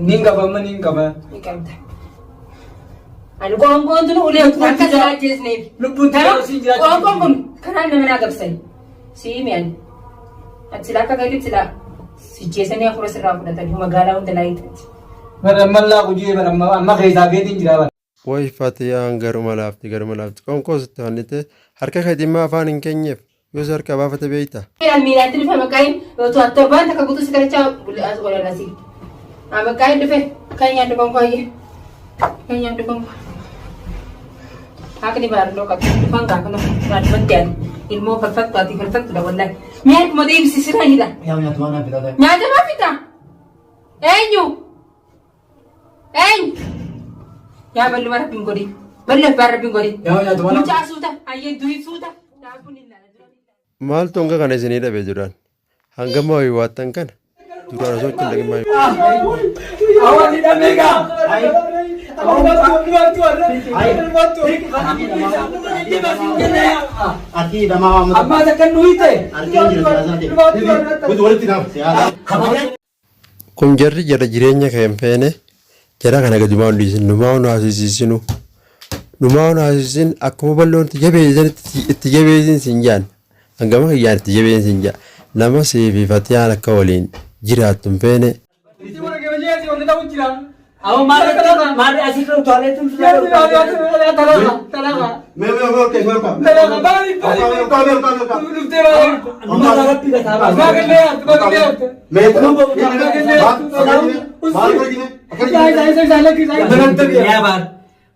Ninga ba? Ikamta. Anu kongkong tu ule akka jiraachis ne. Lubbun ta'e si jiraachis. Kongkong kana nama na gabsai. Si mian. Atsila ka galit sila. Si jesane afura sirra fudatan magala hunda laayit. Malla kujie amma keessa beetiin jira. Way fatiyaan garuma laafti qoonqoo sitti hannite harka keetimmaa afaan hin keenyeef yoo harka baafate beeyta. Miilaatti dhufe maqaayin yoo torbaan takka guutuu si galchaa as oolanii. Maqaayin dhufe kan nyaaddu qoonqooyye. Kan nyaaddu qoonqoo. Akni baarloo qabu dhufan gaafana baadumatti yaadu ilmoo falfattuudha wallahi. Mi'a kuma deebisisiranidha. Nyaata maa fita? Eenyu? Yaa balli mara bingodi. Balli barra bingodi. Mucaa suuta. Ayyee durii suuta. Maaltu hanga kana isinii dhabee jiraan? Hanga maa waattan kana? Duraan osoo ittiin dhagin Awwaalli dhameegaa. Amma takkan nuyi kun jarri jara jireenya kan feene jara kana gadumaan dhiisin numaa nu haasisiisinu numaa nu haasisiin akkuma balloon itti jabeessin sin jaan hangama kiyyaan itti jabeessin sin jaan nama seefifatiyaan akka waliin jiraattu hin feene. Awon mari asik lo toilet tu talaga.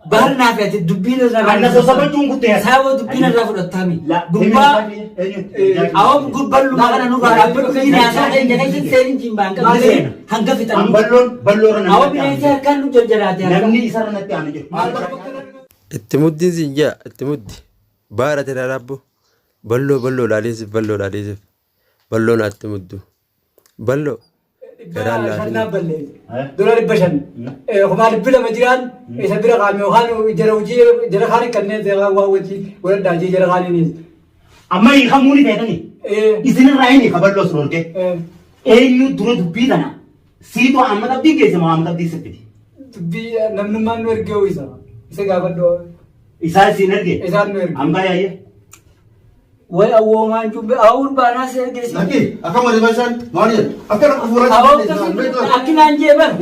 Bahar nafiati dubbina na anna so sabatun kutte sawo dubbina na fudhatami gubba awam gubballu magana nu gara abbu kina sa den jene tin jimbang ka hanga fitan ballon awam binesa kan nu jajjarate namni isaranatti anu je itti muddin sinja itti muddi baara tira rabbu ballo lalisif ballo na itti muddu ballo Karena balik, dolar besan, kemarin bila majiran, sebila kami orang jara uji, jara kali kerana jara uji, orang dah jara kali ni. Amma ini kamu ni betul ni? Isini rai ni kabar los rol ke? Ini dulu dubi dah na. Situ amma tapi ke semua amma tapi seperti. Dubi, namnu manu ergeu isa, isa kabar do. Isa sinar ke? Isa nuer. Amma ya ye. Wai awo man jumbe awun bana se gesi. Lagi, akan mau dibacakan? Mau dia? Akan aku fura. Akin anje bar.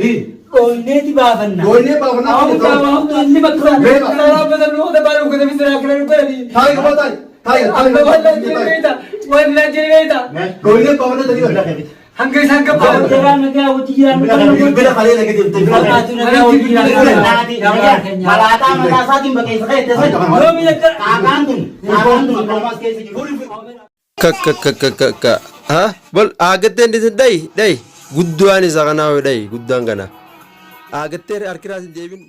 Golne di bavan na. Golne bavan na. Awun ka awun to andi bakra. Kala betul lu ada baru kita bisa akhirnya lupa ni. Thai apa thai? Thai. Wala jengeta. Golne bavan na tadi ada. Hangga sangka bavan. Jangan nanti awun jiran. Beda kali lagi tu. Malata mata sakin bagai sekali terus. Belum ya Akan tu kalau mas kesi Ka ha bal agatten dai gudduan isa kana dai guddan kana agatte arkirasin debin